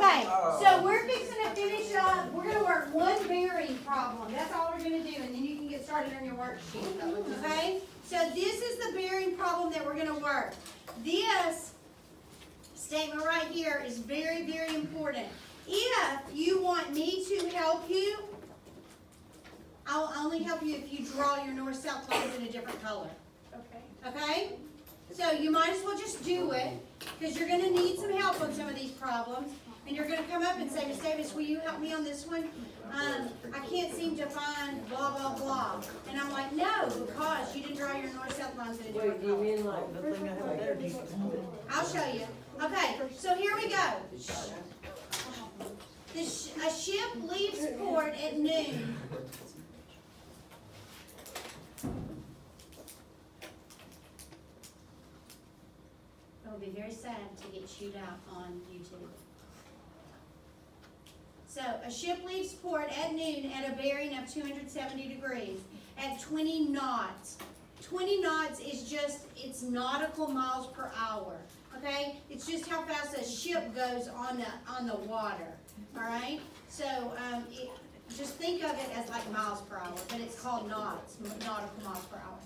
Okay, so we're fixing to finish up. We're gonna work one bearing problem. That's all we're gonna do, and then you can get started on your worksheet. Okay? So this is the bearing problem that we're gonna work. This statement right here is very, very important. If you want me to help you, I'll only help you if you draw your north-south lines in a different color. Okay? So you might as well just do it, because you're going to need some help on some of these problems. And you're going to come up and say, Miss Davis, will you help me on this one? I can't seem to find blah, blah, blah. And I'm like, no, because you didn't draw your north-south lines in a different color. Wait, you mean like the thing I have there? I'll show you. Okay, so here we go. A ship leaves port at noon. It'll be very sad to get chewed out on YouTube. So, a ship leaves port at noon at a bearing of 270 degrees at 20 knots. 20 knots is just, it's nautical miles per hour, okay? It's just how fast a ship goes on the water, all right? So, just think of it as like miles per hour, but it's called knots, nautical miles per hour.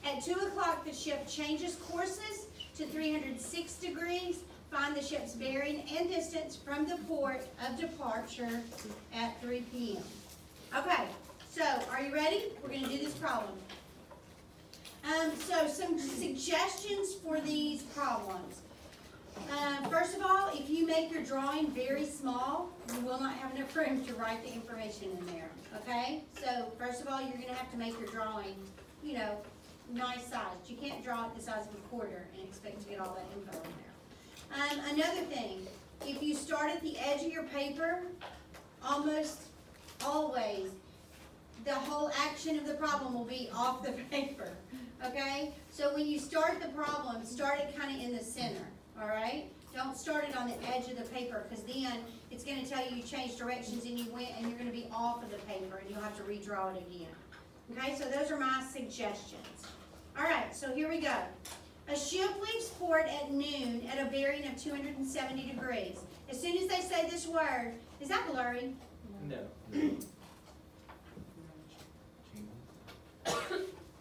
At 2 o'clock, the ship changes courses to 306 degrees. Find the ship's bearing and distance from the port of departure at 3 p.m. Okay, so are you ready? We're going to do this problem. So some suggestions for these problems. First of all, if you make your drawing very small, you will not have enough room to write the information in there. Okay? So first of all, you're going to have to make your drawing, you know, nice sized. You can't draw it the size of a quarter and expect to get all that info in there. Another thing, if you start at the edge of your paper, almost always the whole action of the problem will be off the paper. Okay? So when you start the problem, start it kind of in the center. All right? Don't start it on the edge of the paper, because then it's going to tell you change directions and you went and you're going to be off of the paper and you'll have to redraw it again. Okay? So those are my suggestions. All right, so here we go. A ship leaves port at noon at a bearing of 270 degrees. As soon as they say this word, is that blurry? No.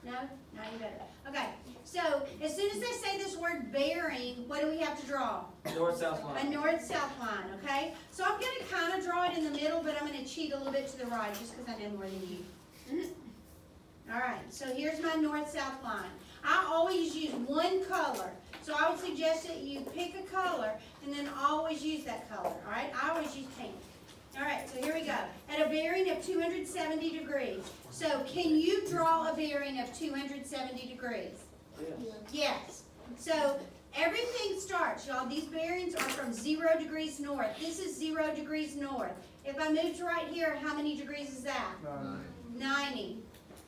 No? Now you better. Okay, so as soon as they say this word bearing, what do we have to draw? North-south A line. north-south line, okay? So I'm going to kind of draw it in the middle, but I'm going to cheat a little bit to the right just because I know more than you. All right, so here's my north-south line. I always use one color, so I would suggest that you pick a color and then always use that color, all right? I always use pink. All right, so here we go. At a bearing of 270 degrees. So can you draw a bearing of 270 degrees? Yes. Yes. So everything starts, y'all. These bearings are from 0 degrees north. This is 0 degrees north. If I move to right here, how many degrees is that? 90.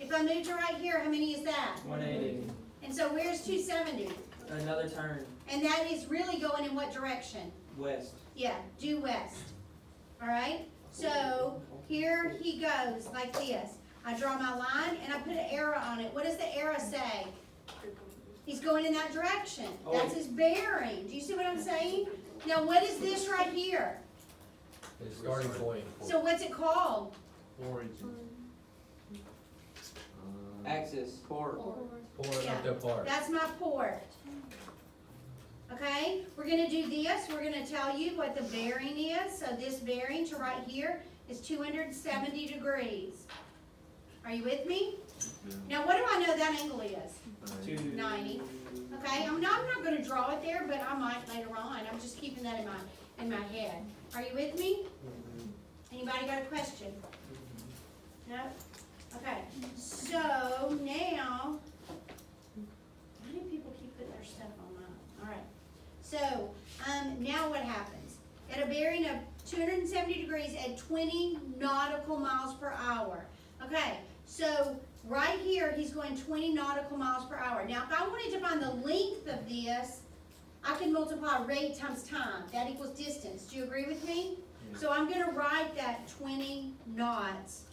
If I move to right here, how many is that? 180. And so where's 270? Another turn. And that is really going in what direction? West. Yeah, due west. All right? So here he goes like this. I draw my line and I put an arrow on it. What does the arrow say? He's going in that direction. That's his bearing. Do you see what I'm saying? Now what is this right here? It's starting point. So what's it called? Origin. Axis. Port. Port Yeah. of the part. That's my port. Okay, we're going to do this. We're going to tell you what the bearing is. So this bearing to right here is 270 degrees. Are you with me? Now what do I know that angle is? 90. Okay, I'm not going to draw it there, but I might later on. I'm just keeping that in my head. Are you with me? Anybody got a question? No? Okay, so now, why do people keep putting their stuff online? All right, so now what happens? At a bearing of 270 degrees at 20 nautical miles per hour. Okay, so right here, he's going 20 nautical miles per hour. Now, if I wanted to find the length of this, I can multiply rate times time. That equals distance. Do you agree with me? So I'm going to write that 20 knots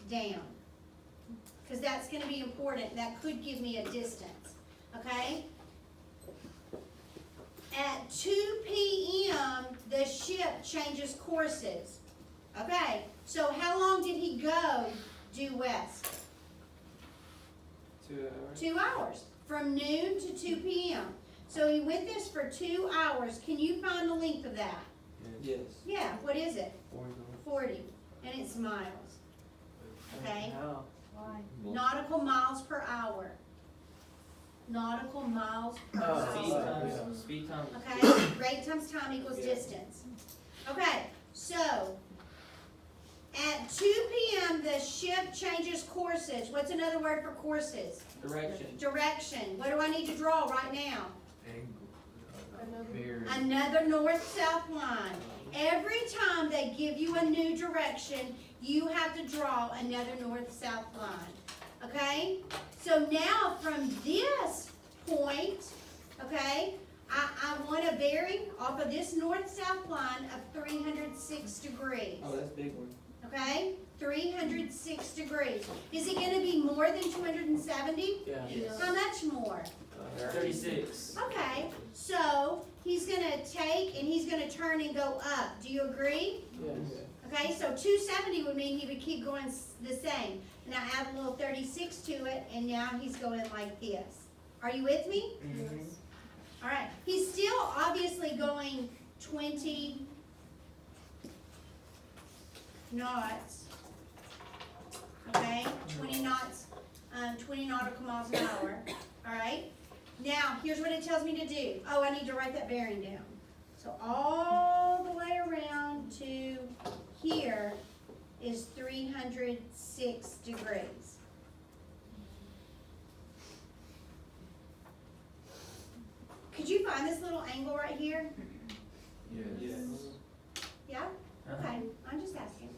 down, because that's going to be important. That could give me a distance, okay? At 2 p.m., the ship changes courses. Okay, so how long did he go due west? 2 hours. 2 hours, from noon to 2 p.m. So he went this for 2 hours. Can you find the length of that? Yes. Yeah, what is it? 40, and it's miles. Okay, How? nautical miles per hour. Nautical miles per Speed hour. times, speed times. Okay, rate times time equals Yeah. distance. Okay, so at 2 p.m. the ship changes courses. What's another word for courses? Direction. Direction. What do I need to draw right now? Bearing. Another north-south line. Every time they give you a new direction, you have to draw another north-south line. Okay? So now from this point, okay, I want a bearing off of this north-south line of 306 degrees. Oh, that's a big one. Okay? 306 degrees. Is it gonna be more than 270? Yeah. How much more? 36. Okay, so he's gonna take and he's gonna turn and go up. Do you agree? Yes. Okay, so 270 would mean he would keep going the same. Now add a little 36 to it, and now he's going like this. Are you with me? Mhm. All right, he's still obviously going 20 knots. Okay, 20 knots, 20 nautical miles an hour. All right. Now, here's what it tells me to do. Oh, I need to write that bearing down. So all the way around to here is 306 degrees. Could you find this little angle right here? Yes. Yeah? Uh-huh. Okay, I'm just asking.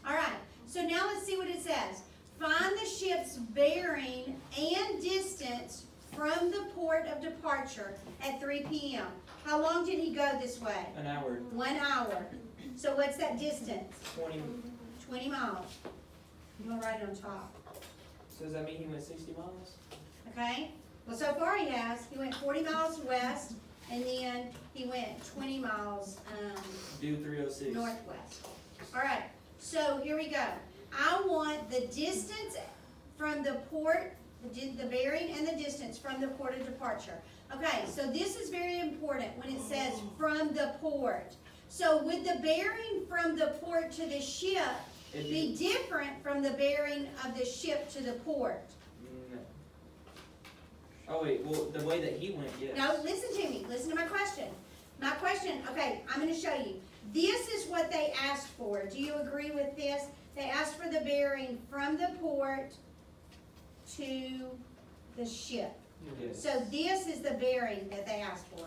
All right, so now let's see what it says. Find the ship's bearing and distance from the port of departure at 3 p.m. How long did he go this way? An hour. 1 hour. So what's that distance? 20. 20 miles. I'm gonna write it on top, So does that mean he went 60 miles? okay? Well, so far he has. He went 40 miles west, and then he went 20 miles Do 306. northwest. All right, so here we go. I want the distance from the port, the bearing and the distance from the port of departure. Okay, so this is very important when it says from the port. So would the bearing from the port to the ship It'd be different from the bearing of the ship to the port? No. Oh wait, well the way that he went, yes. No, listen to me. Listen to my question. My question, okay, I'm going to show you. This is what they asked for. Do you agree with this? They asked for the bearing from the port to the ship. Yes. So this is the bearing that they asked for.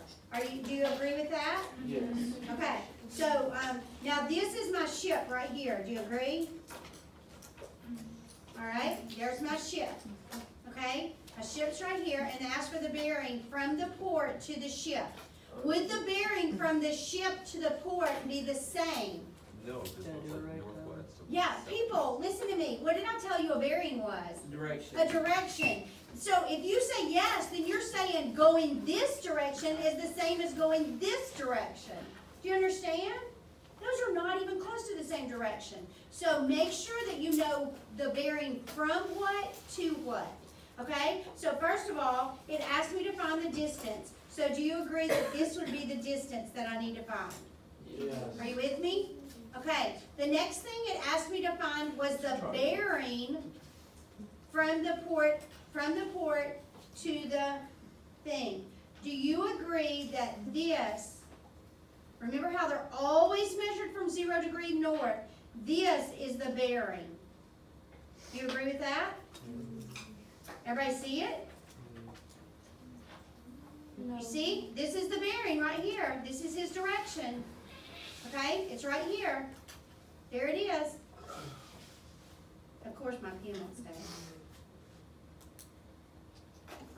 Do you agree with that? Yes. Okay, so, now this is my ship right here. Do you agree? All right, there's my ship. Okay, my ship's right here, and they asked for the bearing from the port to the ship. Would the bearing from the ship to the port be the same? No, because it looks like northwest. so- Yeah, people, listen to me. What did I tell you a bearing was? Direction. A direction. So if you say yes, then you're saying going this direction is the same as going this direction. Do you understand? Those are not even close to the same direction. So make sure that you know the bearing from what to what. Okay? So first of all, it asked me to find the distance. So do you agree that this would be the distance that I need to find? Yes. Are you with me? Okay, the next thing it asked me to find was the bearing from the port to the thing. Do you agree that this, remember how they're always measured from 0 degree north, this is the bearing. Do you agree with that? Everybody see it? You see, this is the bearing right here. This is his direction. Okay, it's right here. There it is. Of course, my pen won't stay.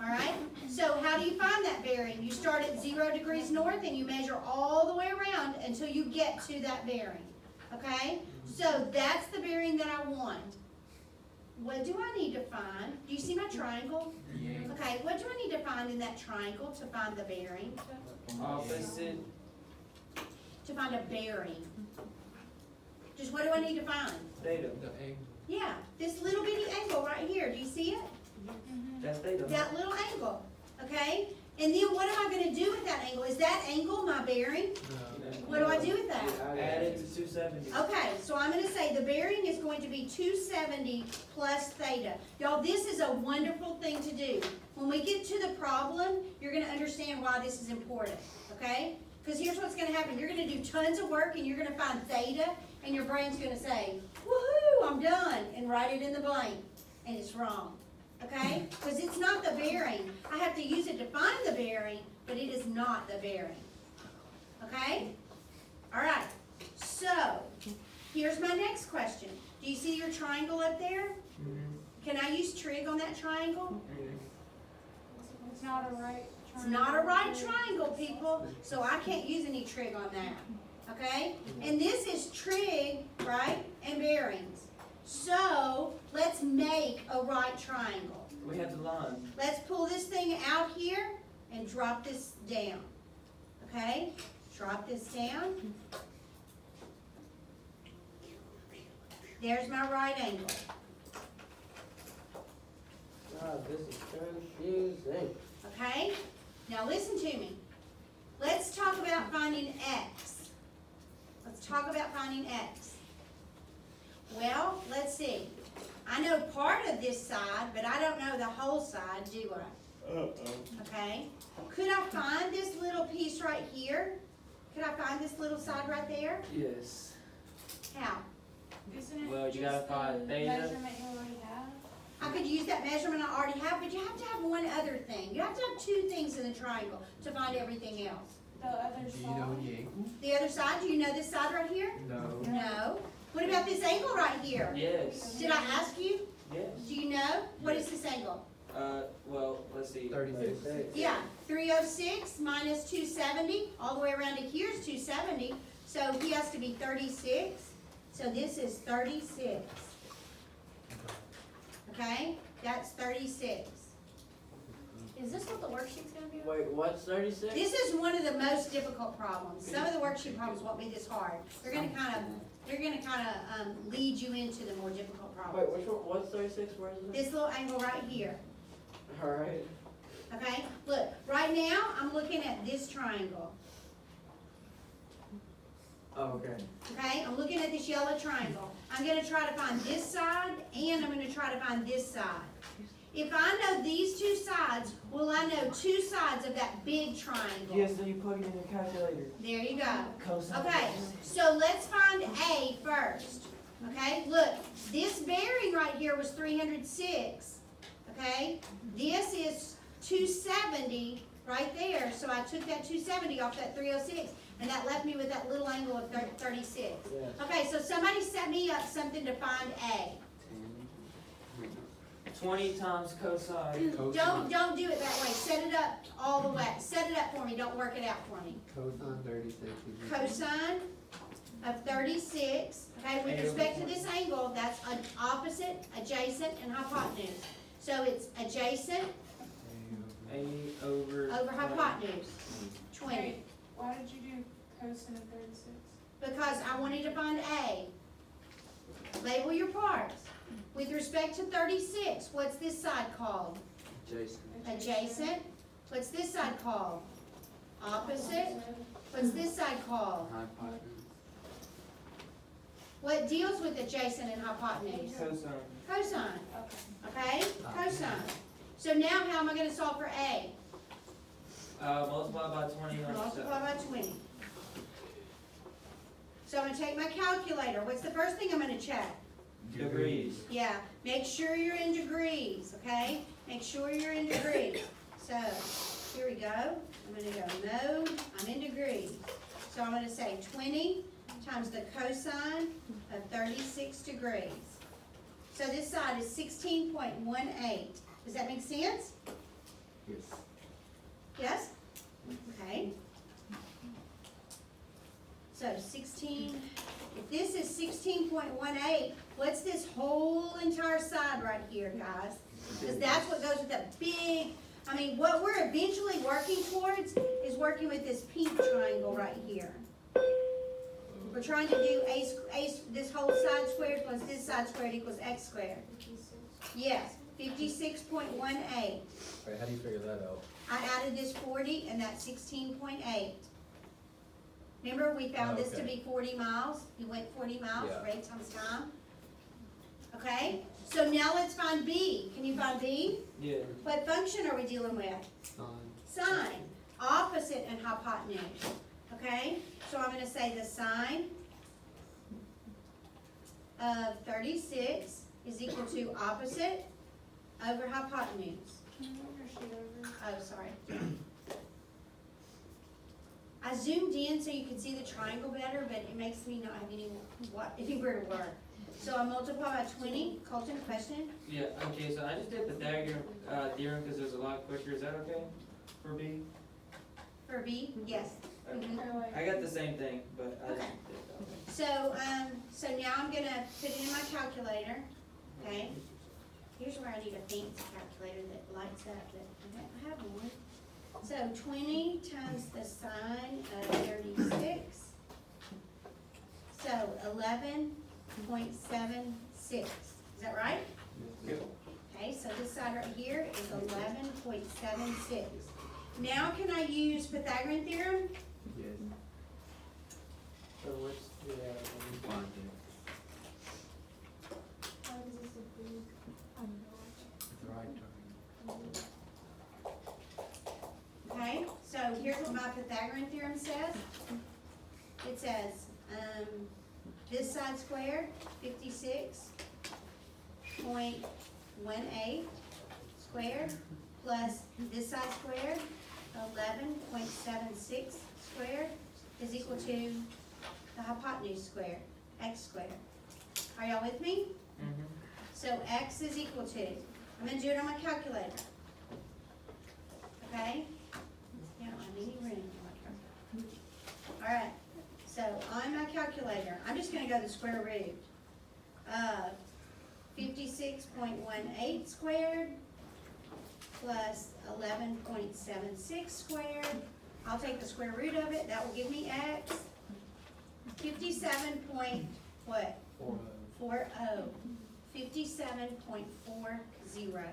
All right, so how do you find that bearing? You start at 0 degrees north and you measure all the way around until you get to that bearing. Okay, so that's the bearing that I want. what do I need to find? Do you see my triangle? Yeah. Okay, what do I need to find in that triangle to find the bearing? Opposite, To find a bearing. Just what do I need to find? theta. The angle. Yeah, this little bitty angle right here, do you see it? That's theta. That little angle, okay? And then what am I gonna do with that angle? Is that angle my bearing? What do I do with that? Add it to 270. Okay, so I'm gonna say the bearing is going to be 270 plus theta. Y'all, this is a wonderful thing to do. When we get to the problem, you're gonna understand why this is important, okay? Because here's what's gonna happen. You're gonna do tons of work and you're gonna find theta, and your brain's gonna say, woohoo, I'm done, and write it in the blank, and it's wrong, okay? Because it's not the bearing. I have to use it to find the bearing, but it is not the bearing, okay? All right, so here's my next question. Do you see your triangle up there? Can I use trig on that triangle? It's not a right It's triangle. not a right triangle, people, so I can't use any trig on that, okay? And this is trig, right, and bearings. So let's make a right triangle. We have the line. Let's pull this thing out here and drop this down, okay? Drop this down. There's my right angle. God, this is confusing. Okay? Now listen to me. Let's talk about finding x. Let's talk about finding x. Well, let's see. I know part of this side, but I don't know the whole side, do I? Okay? Could I find this little piece right here? Could I find this little side right there? Yes. How? Isn't it Well, you gotta just find the theta. measurement you already have? I could use that measurement I already have, but you have to have one other thing. You have to have two things in the triangle to find everything else. The other Do you side? know the angle? The other side, do you know this side right here? No. No. What about this angle right here? Yes. Did I ask you? Yes. Do you know? What is this angle? Well, let's see. 36. Yeah, 306 minus 270, all the way around to here is 270. So he has to be 36. So this is 36. Okay? That's 36. Is this what the worksheet's gonna be? Wait, what's 36? This is one of the most difficult problems. Some of the worksheet problems won't be this hard. They're gonna kind of lead you into the more difficult Wait, problems. which one? What's 36? Where is it? This little angle right here, Alright. okay? Look, right now, I'm looking at this triangle, Oh, okay. okay? I'm looking at this yellow triangle. I'm gonna try to find this side, and I'm gonna try to find this side. If I know these two sides, will I know two sides of that big triangle? Yes, then you plug it in your calculator. There you go. Cosine. Okay, so let's find A first, okay? Look, this bearing right here was 306, okay? This is 270 right there, so I took that 270 off that 306, and that left me with that little angle of 36. Yeah. Okay, so somebody set me up something to find A. 20 times cosine. Don't do it that way, set it up all the way, set it up for me, don't work it out for me. Cosine 36 is Cosine of 36, okay, with respect to this angle, that's an opposite, adjacent, and hypotenuse. So it's adjacent A over. over hypotenuse, 20. Wait, why did you do cosine of 36? Because I wanted to find A. Label your parts. With respect to 36, what's this side called? Jason. Adjacent. What's this side called? Opposite. What's this side called? Hypotenuse. What deals with adjacent and hypotenuse? Cosine. Cosine, Okay. okay? Cosine. So now how am I gonna solve for A? Multiply by 20 on Multiply by 20. So I'm gonna take my calculator. What's the first thing I'm gonna check? degrees. Yeah, make sure you're in degrees, okay? Make sure you're in degrees. So, here we go. I'm gonna go mode, I'm in degrees. So I'm gonna say 20 times the cosine of 36 degrees. So this side is 16.18. Does that make sense? Yes. Yes? Okay. So 16, if this is 16.18, what's this whole entire side right here, guys? Because that's what goes with that big, I mean, what we're eventually working towards is working with this pink triangle right here. We're trying to do this whole side squared plus this side squared equals x squared. Yes, 56.18. Alright, how do you figure that out? I added this 40 and that's 16.8. Remember, we found this to Okay. be 40 miles. He went 40 miles, Yeah. rate times time. Okay, so now let's find B. Can you find B? Yeah. What function are we dealing with? Sine, opposite and hypotenuse. Okay, so I'm gonna say the sine of 36 is equal to opposite over hypotenuse. Can you move your sheet over? Oh, sorry. I zoomed in so you can see the triangle better, but it makes me not have anywhere to work. So I multiply by 20. Colton, a question? Yeah, okay, so I just did Pythagorean theorem because it was a lot quicker. Is that okay for B? For B? Yes. Mhm. Or like- I got the same thing, but I just Okay. did that. So now I'm gonna put it in my calculator, okay? Here's where I need a fancy calculator that lights up, but I don't have one. So 20 times the sine of 36, so 11.76, is that right? Yep. Okay, so this side right here is 11.76. Now can I use Pythagorean theorem? Yes. So what's the, Fine. Why is this a big? I don't know. The right turn. Okay, so here's what my Pythagorean theorem says. It says, this side squared, 56.18 squared, plus this side squared, 11.76 squared, is equal to the hypotenuse squared, x squared. Are y'all with me? Mhm. So x is equal to, I'm gonna do it on my calculator. Okay? Yeah, I don't have any room on my calculator. Alright, so on my calculator, I'm just gonna go the square root of 56.18 squared plus 11.76 squared. I'll take the square root of it, that will give me x. 57 point, what? 40. 57.40.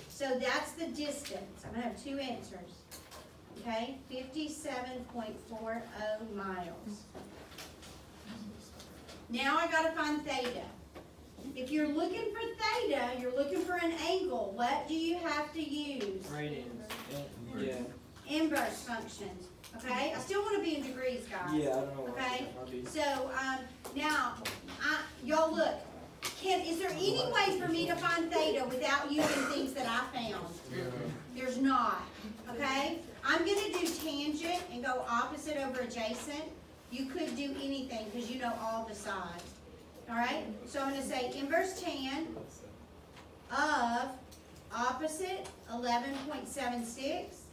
So that's the distance. I'm gonna have two answers. Okay, 57.40 miles. Now I gotta find theta. If you're looking for theta, you're looking for an angle. What do you have to use? Radians. Yeah. Inverse functions. Okay, I still wanna be in degrees, guys. Yeah, I don't know why. Okay. I'll be. So, now, y'all look, is there any way for me to find theta without using things that I found? There's not, okay? I'm gonna do tangent and go opposite over adjacent. You could do anything, because you know all the sides, all right? So I'm gonna say inverse tan of opposite 11.76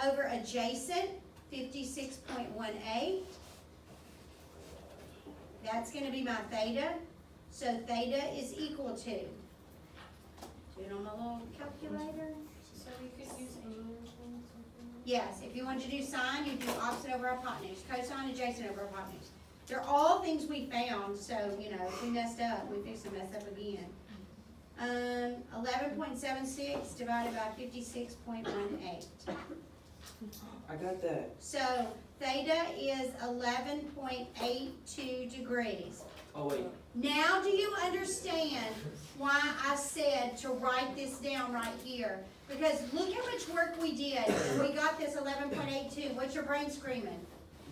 over adjacent 56.18. That's gonna be my theta. So theta is equal to, do it on my little calculator. So we could use any or something? Yes, if you want to do sine, you do opposite over hypotenuse, cosine adjacent over hypotenuse. They're all things we found, so, you know, if we messed up, we fix to mess up again. 11.76 divided by 56.18. I got that. So theta is 11.82 degrees. Oh wait. Now do you understand why I said to write this down right here? Because look how much work we did, and we got this 11.82. What's your brain screaming?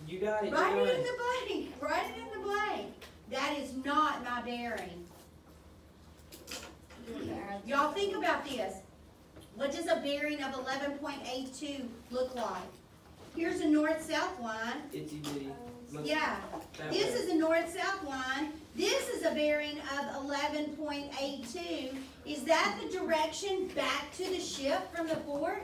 You got it. Write you're it in right. the blank, write it in the blank. That is not my bearing. Y'all think about this. What does a bearing of 11.82 look like? Here's a north-south line. Itty bitty. Look Yeah, that this way. is a north-south line. This is a bearing of 11.82. Is that the direction back to the ship from the port?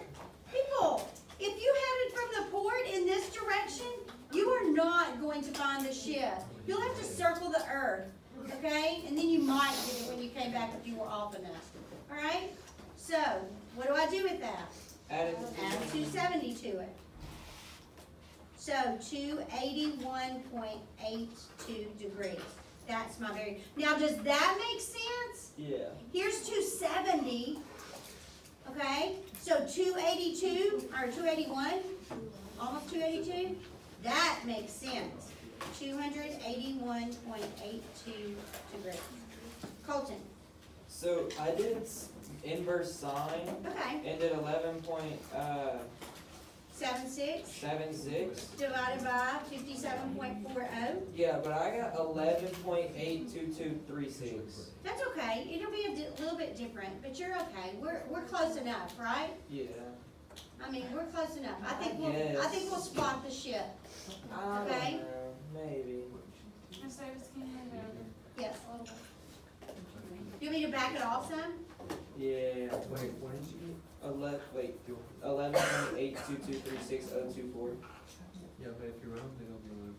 People, If you headed from the port in this direction, you are not going to find the ship. You'll have to circle the earth, okay? And then you might get it when you came back if you were off enough. All right? So, what do I do with that? Add Add 270 to it. So 281.82 degrees. That's my bearing. Now, does that make sense? Yeah. Here's 270. Okay? So 282 or 281, almost 282. That makes sense. 281.82 degrees. Colton. So I did inverse sine Okay. and did 11.76 76 divided by 57.40. Yeah, but I got 11.82236. That's okay. It'll be a little bit different, but you're okay. We're close enough, right? Yeah. I mean, we're close enough. I think Yes. we'll spot the ship. I don't Okay. know, maybe. I'm sorry, just can you hand it over? Yes. You want me to back it off some? Yeah. Wait, what did you? 11.82236.024. Yeah, but if you're round, then it'll be 11.82.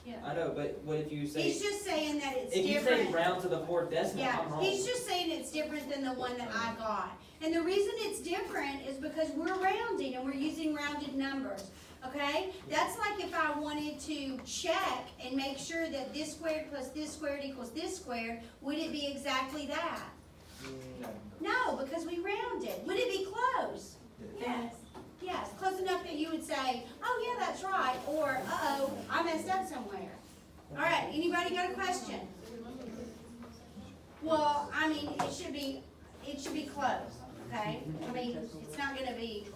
Yeah. I know, but what if you say, He's just saying that it's if you different. say round to the fourth decimal, Yeah, I'm wrong. he's just saying it's different than the one that I got. And the reason it's different is because we're rounding and we're using rounded numbers, okay? That's like if I wanted to check and make sure that this squared plus this squared equals this squared, would it be exactly that? No. No, because we rounded. Would it be close? Yes. Yes, close enough that you would say, oh yeah, that's right, or uh-oh, I messed up somewhere. All right, anybody got a question? Well, I mean, it should be close, okay? I mean, it's not gonna be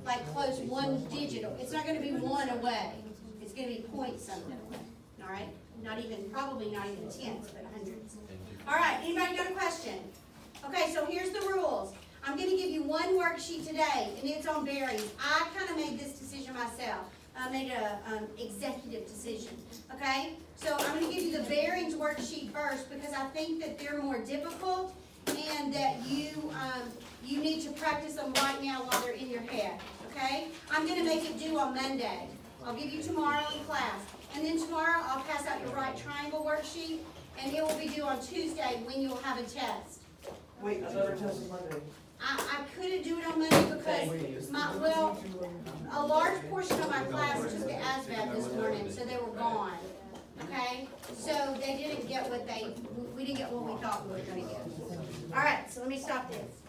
like close one digital. It's not gonna be one away. It's gonna be point something away, all right? Probably not even tenths, but hundreds. All right, anybody got a question? Okay, so here's the rules. I'm gonna give you one worksheet today, and it's on bearings. I kinda made this decision myself. I made a executive decision, okay? So I'm gonna give you the bearings worksheet first, because I think that they're more difficult, and that you need to practice them right now while they're in your head, okay? I'm gonna make it due on Monday. I'll give you tomorrow in class, and then tomorrow I'll pass out your right triangle worksheet, and it will be due on Tuesday when you'll have a test. Wait, I thought our test was Monday. I couldn't do it on Monday because a large portion of my class took the ASVAB this morning, so they were gone. Okay, so they didn't get we didn't get what we thought we were gonna get. All right, so let me stop this.